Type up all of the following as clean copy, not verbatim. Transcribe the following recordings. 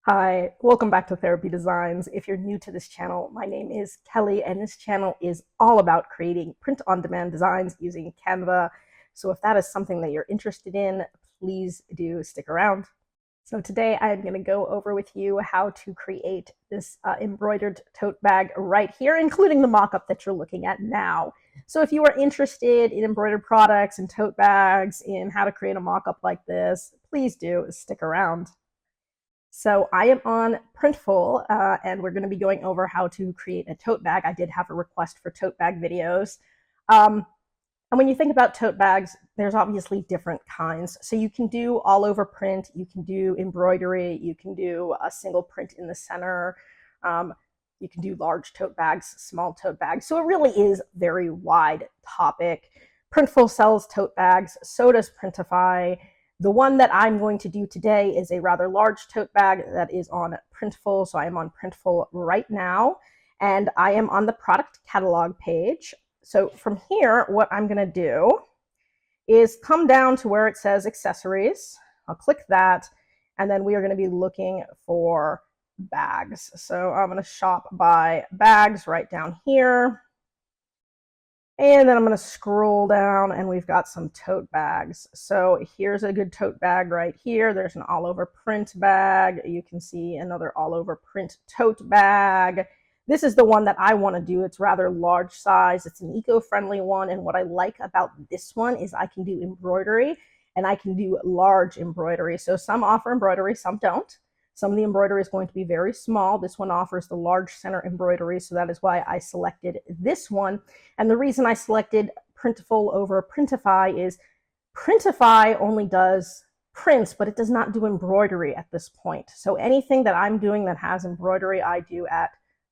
Hi, welcome back to Therapy Designs. If you're new to this channel, my name is Kelly, and this channel is all about creating print-on-demand designs using Canva. So if that is something that you're interested in, please do stick around. So today I'm going to go over with you how to create this embroidered tote bag right here, including the mock-up that you're looking at now. So if you are interested in embroidered products and tote bags, in how to create a mock-up like this, please do stick around. So I am on Printful, and we're going to be going over how to create a tote bag. I did have a request for tote bag videos. And when you think about tote bags, there's obviously different kinds. So you can do all over print, you can do embroidery, you can do a single print in the center, you can do large tote bags, small tote bags. So it really is a very wide topic. Printful sells tote bags, so does Printify. The one that I'm going to do today is a rather large tote bag that is on Printful. So I am on Printful right now, and I am on the product catalog page. So from here, what I'm going to do is come down to where it says accessories. I'll click that, and then we are going to be looking for bags. So I'm going to shop by bags right down here. And then I'm going to scroll down, and we've got some tote bags. So here's a good tote bag right here. There's an all over print bag. You can see another all over print tote bag. This is the one that I want to do. It's rather large size. It's an eco-friendly one. And what I like about this one is I can do embroidery, and I can do large embroidery. So some offer embroidery, some don't. Some of the embroidery is going to be very small. This one offers the large center embroidery, so that is why I selected this one. And the reason I selected Printful over Printify is Printify only does prints, but it does not do embroidery at this point. So anything that I'm doing that has embroidery, I do at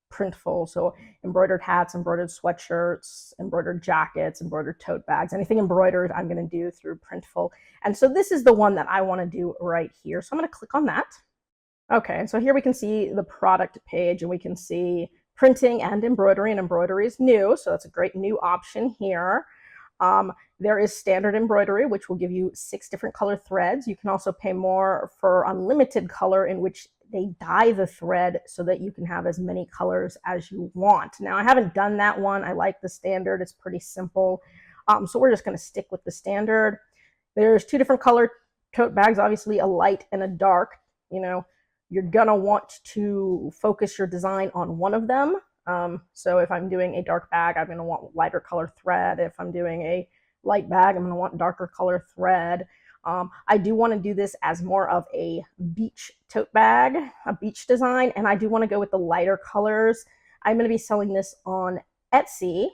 Printful. So embroidered hats, embroidered sweatshirts, embroidered jackets, embroidered tote bags, anything embroidered, I'm going to do through Printful. And so this is the one that I want to do right here. So I'm going to click on that. Okay, so here we can see the product page, and we can see printing and embroidery is new, so that's a great new option here. There is standard embroidery, which will give you 6 different color threads. You can also pay more for unlimited color, in which they dye the thread so that you can have as many colors as you want. Now, I haven't done that one. I like the standard. It's pretty simple. So we're just going to stick with the standard. There's 2 different color tote bags, obviously a light and a dark. You know, you're gonna want to focus your design on one of them. So if I'm doing a dark bag, I'm gonna want lighter color thread. If I'm doing a light bag, I'm gonna want darker color thread. I do want to do this as more of a beach tote bag, a beach design, and I do want to go with the lighter colors. I'm going to be selling this on Etsy,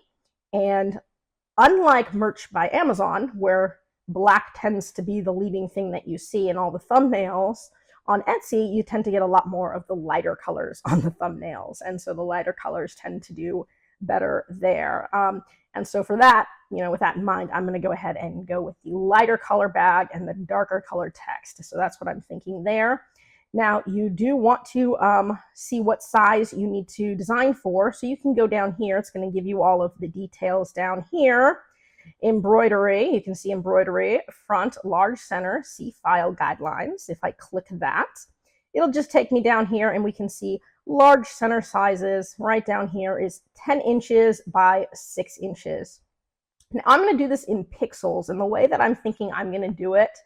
and unlike merch by Amazon, where black tends to be the leading thing that you see in all the thumbnails, on Etsy, you tend to get a lot more of the lighter colors on the thumbnails. And so the lighter colors tend to do better there. And so for that, with that in mind, I'm going to go ahead and go with the lighter color bag and the darker color text. So that's what I'm thinking there. Now, you do want to see what size you need to design for. So you can go down here. It's going to give you all of the details down here. Embroidery, you can see embroidery, front, large center, see file guidelines. If I click that, it'll just take me down here, and we can see large center sizes. Right down here is 10 inches by 6 inches. Now I'm going to do this in pixels, and the way that I'm thinking I'm going to do it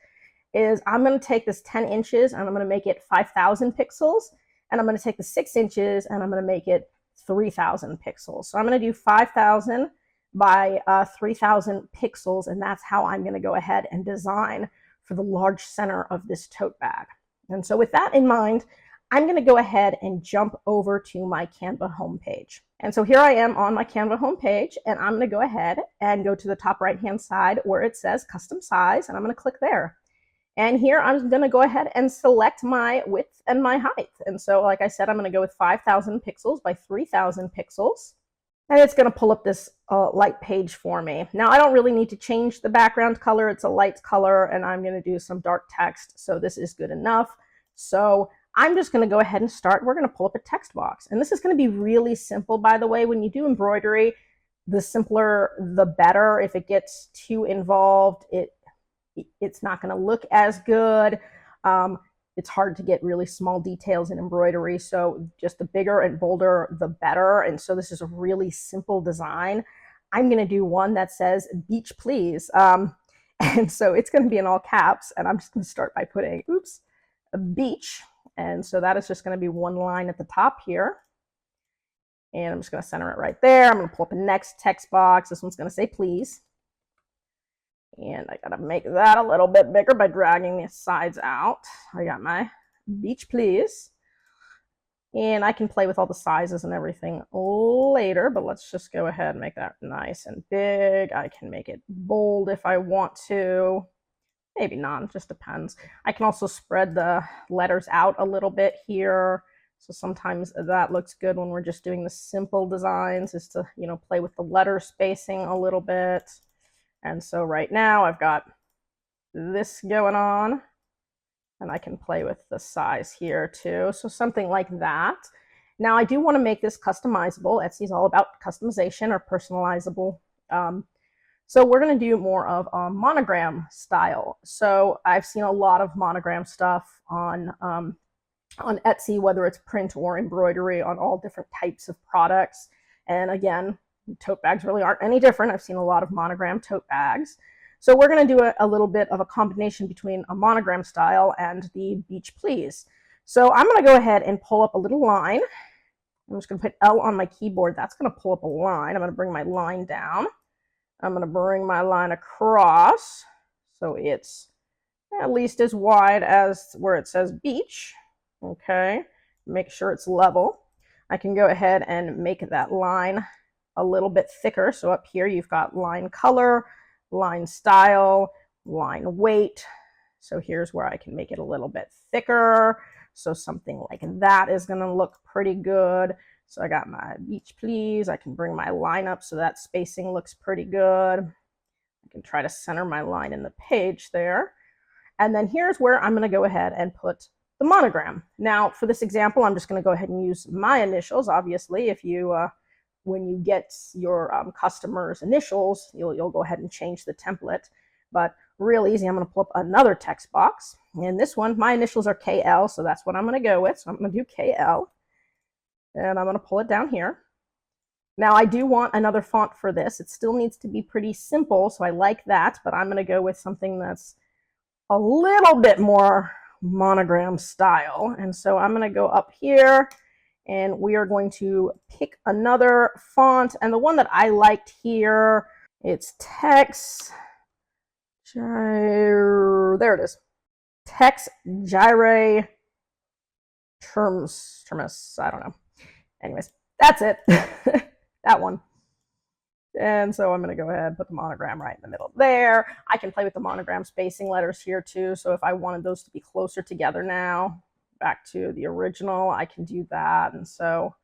is I'm going to take this 10 inches and I'm going to make it 5,000 pixels, and I'm going to take the 6 inches and I'm going to make it 3,000 pixels. So I'm going to do 5,000 by 3,000 pixels, and that's how I'm going to go ahead and design for the large center of this tote bag. And so with that in mind, I'm going to go ahead and jump over to my Canva homepage. And so here I am on my Canva homepage, and I'm going to go ahead and go to the top right-hand side where it says custom size, and I'm going to click there. And here I'm going to go ahead and select my width and my height. And so, like I said, I'm going to go with 5,000 pixels by 3,000 pixels. And it's going to pull up this light page for me. Now, I don't really need to change the background color. It's a light color, and I'm going to do some dark text. So this is good enough. So I'm just going to go ahead and start. We're going to pull up a text box. And this is going to be really simple, by the way. When you do embroidery, the simpler, the better. If it gets too involved, it's not going to look as good. it's hard to get really small details in embroidery. So just the bigger and bolder, the better. And so this is a really simple design. I'm going to do one that says beach please. And so it's going to be in all caps. And I'm just going to start by putting, oops, a beach. And so that is just going to be one line at the top here. And I'm just going to center it right there. I'm going to pull up a next text box. This one's going to say please. And I got to make that a little bit bigger by dragging the sides out. I got my beach please. And I can play with all the sizes and everything later, but let's just go ahead and make that nice and big. I can make it bold if I want to. Maybe not, it just depends. I can also spread the letters out a little bit here. So sometimes that looks good when we're just doing the simple designs, is to, you know, play with the letter spacing a little bit. And so right now I've got this going on, and I can play with the size here too. So something like that. Now I do want to make this customizable. Etsy's all about customization or personalizable. So we're going to do more of a monogram style. So I've seen a lot of monogram stuff on Etsy, whether it's print or embroidery, on all different types of products. And again, tote bags really aren't any different. I've seen a lot of monogram tote bags. So we're going to do a little bit of a combination between a monogram style and the beach please. So I'm going to go ahead and pull up a little line. I'm just going to put L on my keyboard. That's going to pull up a line. I'm going to bring my line down. I'm going to bring my line across so it's at least as wide as where it says beach. Okay, make sure it's level. I can go ahead and make that line a little bit thicker. So up here you've got line color, line style, line weight. So here's where I can make it a little bit thicker. So something like that is going to look pretty good. So I got my beach please. I can bring my line up so that spacing looks pretty good. I can try to center my line in the page there. And then here's where I'm going to go ahead and put the monogram. Now for this example, I'm just going to go ahead and use my initials. Obviously, if you when you get your customer's initials, you'll go ahead and change the template. But real easy, I'm going to pull up another text box. And this one, my initials are KL, so that's what I'm going to go with. So I'm going to do KL. And I'm going to pull it down here. Now I do want another font for this. It still needs to be pretty simple, so I like that. But I'm going to go with something that's a little bit more monogram style. And so I'm going to go up here, and we are going to pick another font. And the one that I liked here, it's Text Gyre. There it is. Text Gyre Termus. I don't know. Anyways, that's it. That one. And so I'm going to go ahead and put the monogram right in the middle there. I can play with the monogram spacing letters here too. So if I wanted those to be closer together now, back to the original, I can do that. And so,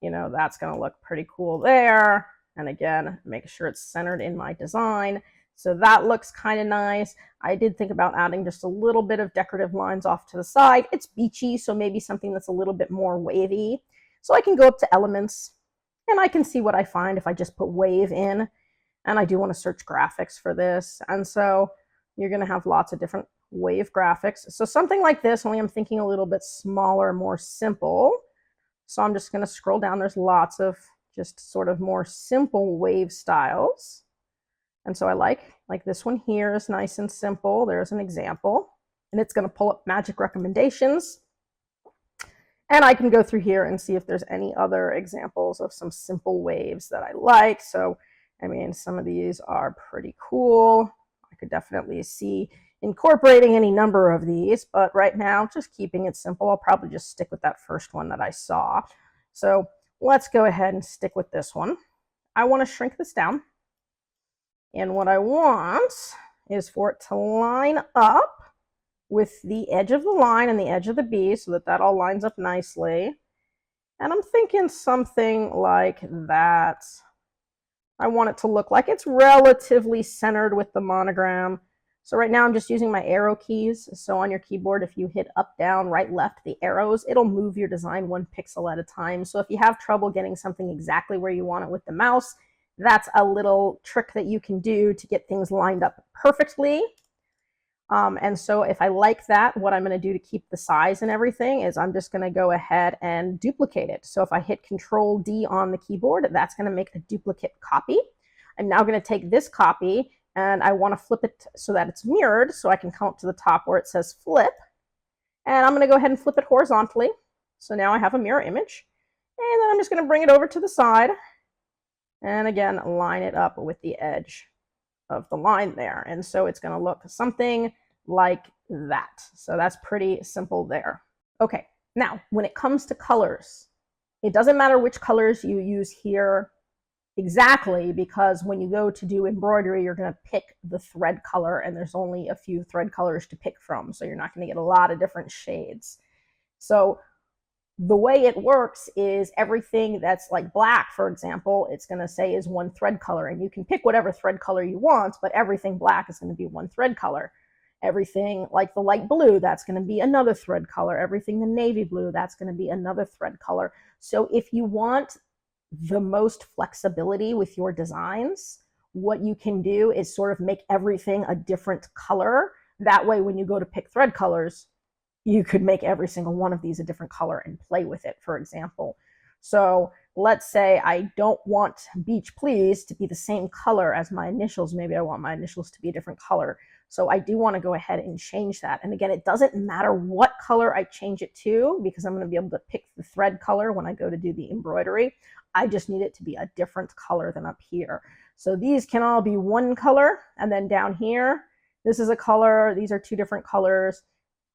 you know, that's going to look pretty cool there. And again, make sure it's centered in my design. So that looks kind of nice. I did think about adding just a little bit of decorative lines off to the side. It's beachy, so maybe something that's a little bit more wavy. So I can go up to elements, and I can see what I find if I just put wave in. And I do want to search graphics for this. And so you're going to have lots of different wave graphics. So something like this, only I'm thinking a little bit smaller, more simple. So I'm just going to scroll down. There's lots of just sort of more simple wave styles. And so I like this one here is nice and simple. There's an example. And it's going to pull up magic recommendations. And I can go through here and see if there's any other examples of some simple waves that I like. So, I mean, some of these are pretty cool. I could definitely see incorporating any number of these, but right now, just keeping it simple. I'll probably just stick with that first one that I saw. So let's go ahead and stick with this one. I want to shrink this down. And what I want is for it to line up with the edge of the line and the edge of the B so that that all lines up nicely. And I'm thinking something like that. I want it to look like it's relatively centered with the monogram. So right now I'm just using my arrow keys. So on your keyboard, if you hit up, down, right, left, the arrows, it'll move your design one pixel at a time. So if you have trouble getting something exactly where you want it with the mouse, that's a little trick that you can do to get things lined up perfectly. And so if I like that, what I'm going to do to keep the size and everything is I'm just going to go ahead and duplicate it. So if I hit Control D on the keyboard, that's going to make a duplicate copy. I'm now going to take this copy and I want to flip it so that it's mirrored, so I can come up to the top where it says flip. And I'm going to go ahead and flip it horizontally. So now I have a mirror image. And then I'm just going to bring it over to the side. And again, line it up with the edge of the line there. And so it's going to look something like that. So that's pretty simple there. Okay, now when it comes to colors, it doesn't matter which colors you use here exactly, because when you go to do embroidery, you're going to pick the thread color, and there's only a few thread colors to pick from, so you're not going to get a lot of different shades. So the way it works is everything that's like black, for example, it's going to say is one thread color, and you can pick whatever thread color you want, but everything black is going to be one thread color. Everything like the light blue, that's going to be another thread color. Everything the navy blue, that's going to be another thread color. So if you want the most flexibility with your designs, what you can do is sort of make everything a different color. That way, when you go to pick thread colors, you could make every single one of these a different color and play with it, for example. So let's say I don't want Beach Please to be the same color as my initials. Maybe I want my initials to be a different color. So I do want to go ahead and change that. And again, it doesn't matter what color I change it to, because I'm going to be able to pick the thread color when I go to do the embroidery. I just need it to be a different color than up here. So these can all be one color, and then down here, this is a color. These are two different colors.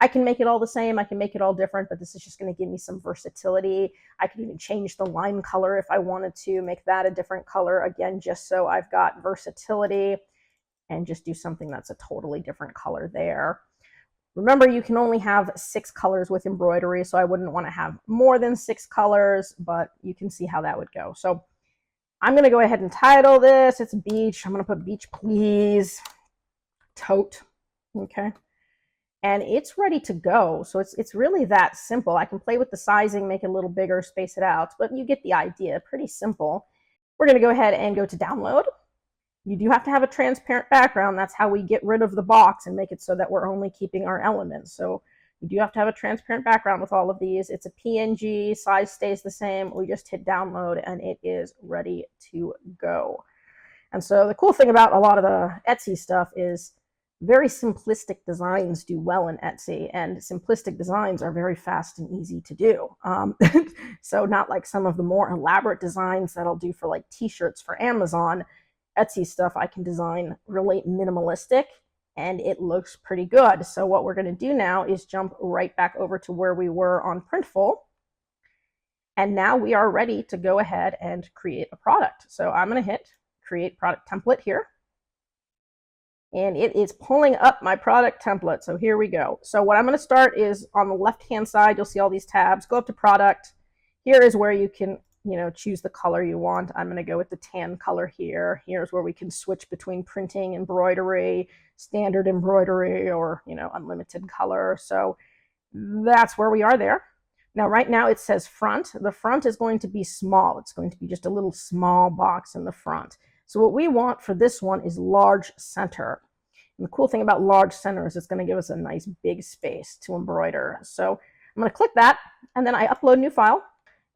I can make it all the same. I can make it all different, but this is just going to give me some versatility. I could even change the line color if I wanted to, make that a different color, again, just so I've got versatility, and just do something that's a totally different color there. Remember, you can only have 6 colors with embroidery, so I wouldn't want to have more than 6 colors, but you can see how that would go. So I'm going to go ahead and title this. It's Beach. I'm going to put Beach Please, Tote. Okay. And it's ready to go. So it's really that simple. I can play with the sizing, make it a little bigger, space it out, but you get the idea. Pretty simple. We're going to go ahead and go to download. You do have to have a transparent background. That's how we get rid of the box and make it so that we're only keeping our elements. So you do have to have a transparent background with all of these. It's a PNG, size stays the same. We just hit download and it is ready to go. And so the cool thing about a lot of the Etsy stuff is very simplistic designs do well in Etsy, and simplistic designs are very fast and easy to do. So not like some of the more elaborate designs that I'll do for like t-shirts for Amazon. Etsy stuff I can design really minimalistic, and it looks pretty good. So what we're going to do now is jump right back over to where we were on Printful. And now we are ready to go ahead and create a product. So I'm going to hit Create Product Template here. And it is pulling up my product template. So here we go. So what I'm going to start is on the left-hand side, you'll see all these tabs. Go up to Product. Here is where you can choose the color you want. I'm going to go with the tan color here. Here's where we can switch between printing, embroidery, standard embroidery, or, unlimited color. So that's where we are there. Now, right now it says front. The front is going to be small. It's going to be just a little small box in the front. So what we want for this one is large center. And the cool thing about large center is it's going to give us a nice big space to embroider. So I'm going to click that, and then I upload new file.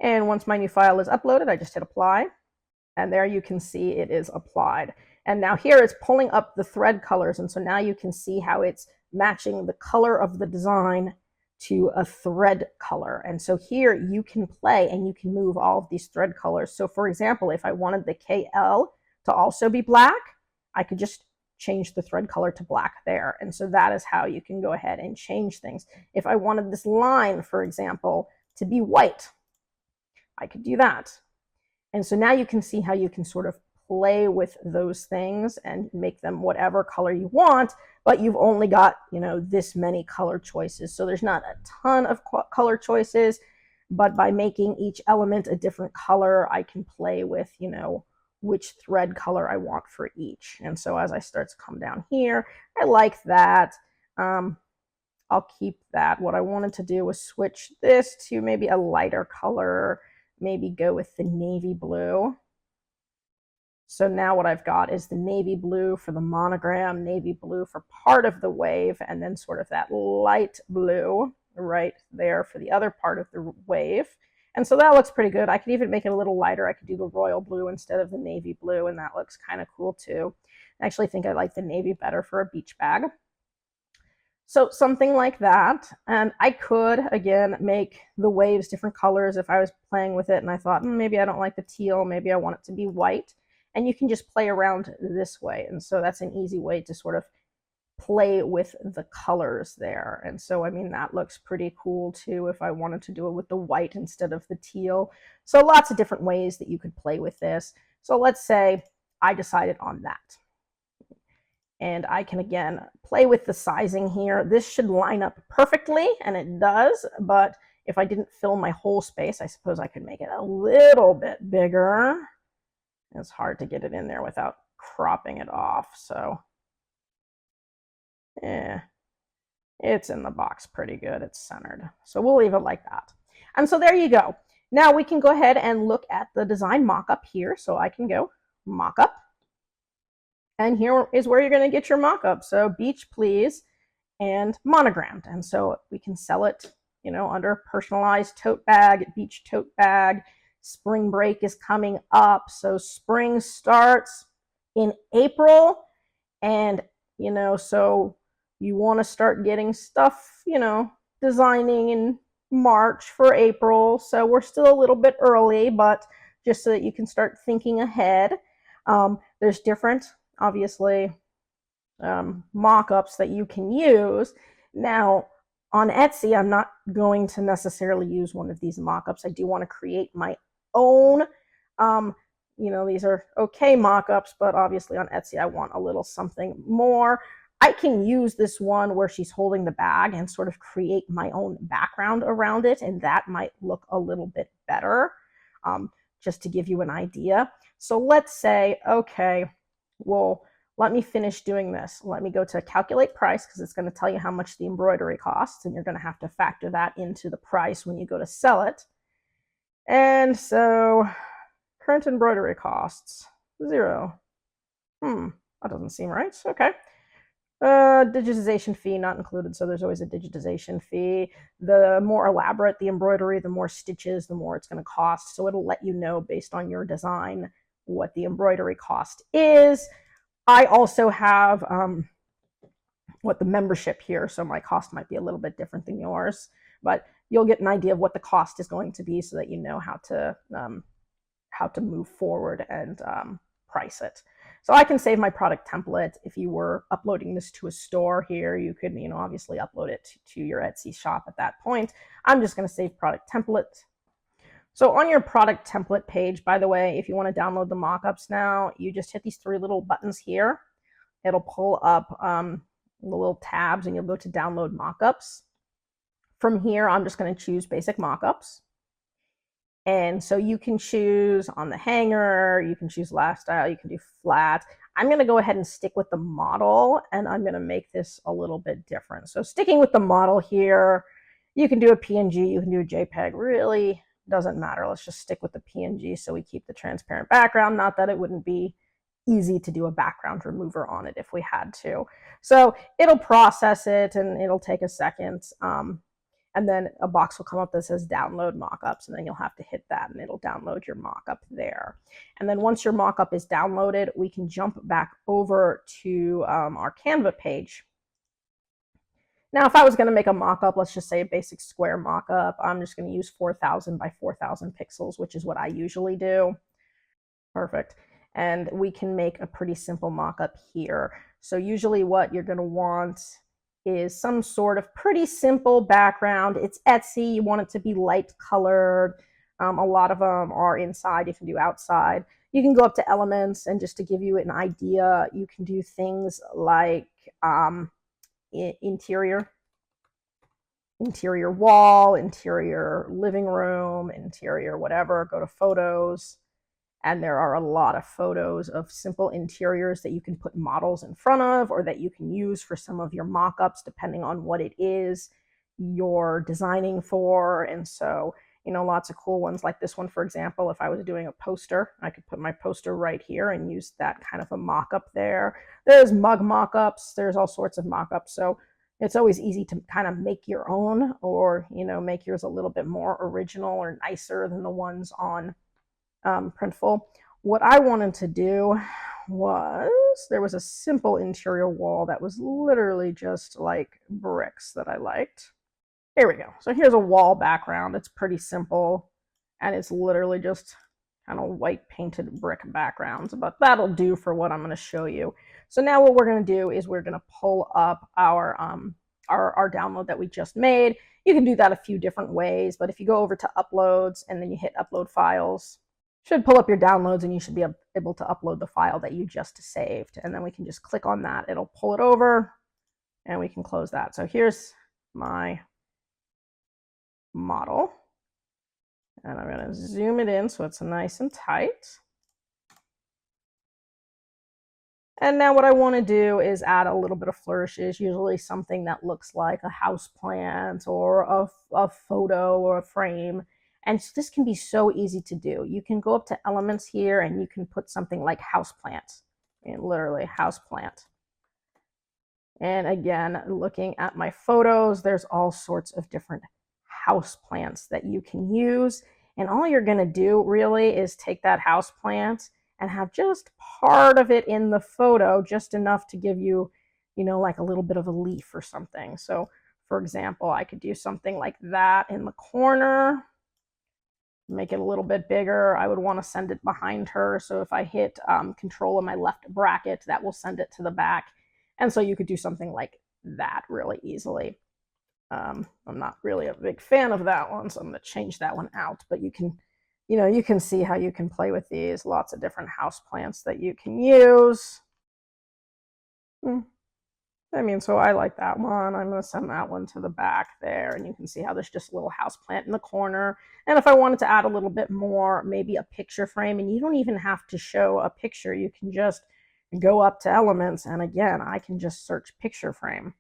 And once my new file is uploaded, I just hit apply. And there you can see it is applied. And now here it's pulling up the thread colors. And so now you can see how it's matching the color of the design to a thread color. And so here you can play and you can move all of these thread colors. So for example, if I wanted the KL to also be black, I could just change the thread color to black there. And so that is how you can go ahead and change things. If I wanted this line, for example, to be white, I could do that. And so now you can see how you can sort of play with those things and make them whatever color you want, but you've only got, this many color choices. So there's not a ton of color choices, but by making each element a different color, I can play with, which thread color I want for each. And so as I start to come down here, I like that. I'll keep that. What I wanted to do was switch this to maybe a lighter color, maybe go with the navy blue. So now what I've got is the navy blue for the monogram, navy blue for part of the wave, and then sort of that light blue right there for the other part of the wave. And so that looks pretty good. I could even make it a little lighter. I could do the royal blue instead of the navy blue, and that looks kind of cool too. I actually think I like the navy better for a beach bag. So something like that. And I could, again, make the waves different colors if I was playing with it and I thought, maybe I don't like the teal, maybe I want it to be white. And you can just play around this way. And so that's an easy way to sort of play with the colors there. And so, I mean, that looks pretty cool too if I wanted to do it with the white instead of the teal. So lots of different ways that you could play with this. So let's say I decided on that. And I can, again, play with the sizing here. This should line up perfectly, and it does, but if I didn't fill my whole space, I suppose I could make it a little bit bigger. It's hard to get it in there without cropping it off, so yeah, it's in the box pretty good. It's centered. So we'll leave it like that. And so there you go. Now we can go ahead and look at the design mock-up here. So I can go mock-up. And here is where you're going to get your mock-up. So beach, please, and monogrammed. And so we can sell it, you know, under personalized tote bag, beach tote bag. Spring break is coming up. So spring starts in April. And, you know, so you want to start getting stuff, you know, designing in March for April. So we're still a little bit early, but just so that you can start thinking ahead. There's different, obviously, mock-ups that you can use. Now, on Etsy, I'm not going to necessarily use one of these mock-ups. I do want to create my own. You know, these are okay mock-ups, but obviously on Etsy, I want a little something more. I can use this one where she's holding the bag and sort of create my own background around it, and that might look a little bit better, just to give you an idea. So let's say, okay, well, let me finish doing this. Let me go to calculate price, because it's going to tell you how much the embroidery costs, and you're going to have to factor that into the price when you go to sell it. And so current embroidery costs, 0. That doesn't seem right. Okay. Digitization fee not included, so there's always a digitization fee. The more elaborate the embroidery, the more stitches, the more it's going to cost. So it'll let you know based on your design what the embroidery cost is. I also have what the membership here, so my cost might be a little bit different than yours, but you'll get an idea of what the cost is going to be so that you know how to move forward and price it. So I can save my product template. If you were uploading this to a store here, you could, you know, obviously upload it to your Etsy shop at that point. I'm just going to save product template. So on your product template page, by the way, if you want to download the mock-ups now, you just hit these 3 little buttons here. It'll pull up the little tabs, and you'll go to download mock-ups. From here, I'm just going to choose basic mock-ups. And so you can choose on the hanger, you can choose lifestyle, you can do flat. I'm going to go ahead and stick with the model, and I'm going to make this a little bit different. So sticking with the model here, you can do a PNG, you can do a JPEG, really doesn't matter. Let's just stick with the PNG so we keep the transparent background. Not that it wouldn't be easy to do a background remover on it if we had to. So it'll process it, and it'll take a second. And then a box will come up that says download mockups, and then you'll have to hit that, and it'll download your mockup there. And then once your mockup is downloaded, we can jump back over to our Canva page. Now, if I was going to make a mockup, let's just say a basic square mockup, I'm just going to use 4,000 by 4,000 pixels, which is what I usually do. Perfect. And we can make a pretty simple mockup here. So usually what you're going to want is some sort of pretty simple background. It's Etsy. You want it to be light colored. A lot of them are inside. You can do outside. You can go up to elements, and just to give you an idea, you can do things like interior wall, interior living room, interior whatever. Go to photos. And there are a lot of photos of simple interiors that you can put models in front of, or that you can use for some of your mock-ups, depending on what it is you're designing for. And so, you know, lots of cool ones like this one, for example. If I was doing a poster, I could put my poster right here and use that kind of a mock-up there. There's mug mock-ups, there's all sorts of mock-ups. So it's always easy to kind of make your own, or, you know, make yours a little bit more original or nicer than the ones on Printful. What I wanted to do was, there was a simple interior wall that was literally just like bricks that I liked. Here we go. So here's a wall background. It's pretty simple, and it's literally just kind of white painted brick backgrounds, but that'll do for what I'm going to show you. So now what we're going to do is we're going to pull up our download that we just made. You can do that a few different ways, but if you go over to uploads and then you hit upload files, should pull up your downloads, and you should be able to upload the file that you just saved. And then we can just click on that. It'll pull it over and we can close that. So here's my model, and I'm going to zoom it in so it's nice and tight. And now what I want to do is add a little bit of flourishes, usually something that looks like a house plant or a photo or a frame. And so this can be so easy to do. You can go up to elements here and you can put something like house plant, and literally house plant. And again, looking at my photos, there's all sorts of different house plants that you can use. And all you're going to do really is take that house plant and have just part of it in the photo, just enough to give you, you know, like a little bit of a leaf or something. So for example, I could do something like that in the corner, make it a little bit bigger. I would want to send it behind her. So if I hit control on my left bracket, that will send it to the back. And so you could do something like that really easily. I'm not really a big fan of that one, so I'm going to change that one out. But you can, you know, you can see how you can play with these. Lots of different house plants that you can use. I mean, so I like that one. I'm going to send that one to the back there, and you can see how there's just a little house plant in the corner. And if I wanted to add a little bit more, maybe a picture frame, and you don't even have to show a picture. You can just go up to elements, and again, I can just search picture frame.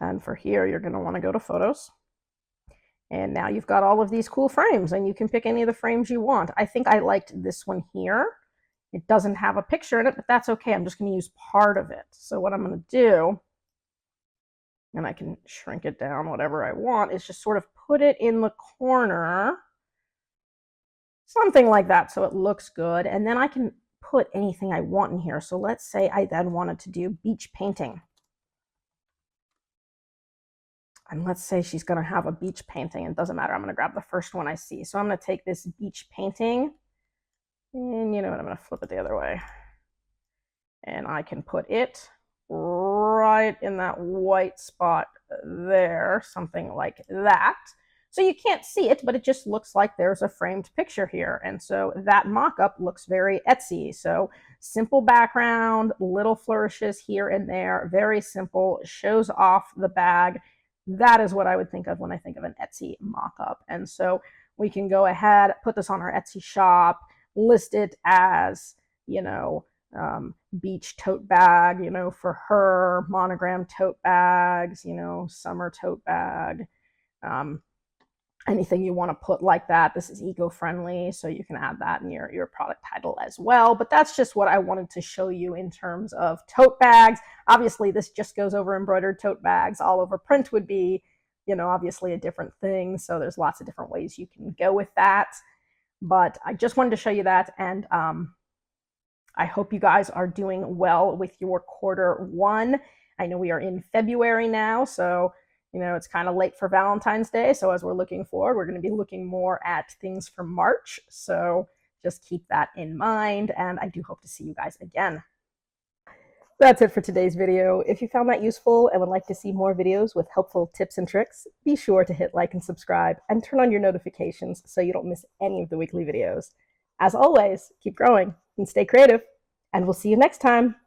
And for here, you're going to want to go to photos. And now you've got all of these cool frames, and you can pick any of the frames you want. I think I liked this one here. It doesn't have a picture in it, but that's okay. I'm just going to use part of it. So what I'm going to do, and I can shrink it down whatever I want, is just sort of put it in the corner, something like that, so it looks good. And then I can put anything I want in here. So let's say I then wanted to do beach painting. And let's say she's going to have a beach painting. It doesn't matter. I'm going to grab the first one I see. So I'm going to take this beach painting, and you know what? I'm going to flip it the other way. And I can put it right in that white spot there, something like that. So you can't see it, but it just looks like there's a framed picture here. And so that mock-up looks very Etsy. So simple background, little flourishes here and there, very simple, shows off the bag. That is what I would think of when I think of an Etsy mock-up. And so we can go ahead, put this on our Etsy shop, list it as, you know, beach tote bag, you know, for her, monogram tote bags, you know, summer tote bag, anything you want to put like that. This is eco-friendly, so you can add that in your product title as well. But that's just what I wanted to show you in terms of tote bags. Obviously, this just goes over embroidered tote bags. All over print would be, you know, obviously a different thing. So there's lots of different ways you can go with that. But I just wanted to show you that, and I hope you guys are doing well with your Q1. I know we are in February now, so you know, it's kind of late for Valentine's Day. So as we're looking forward, we're going to be looking more at things for March. So just keep that in mind. And I do hope to see you guys again. That's it for today's video. If you found that useful and would like to see more videos with helpful tips and tricks, be sure to hit like and subscribe and turn on your notifications so you don't miss any of the weekly videos. As always, keep growing and stay creative, and we'll see you next time.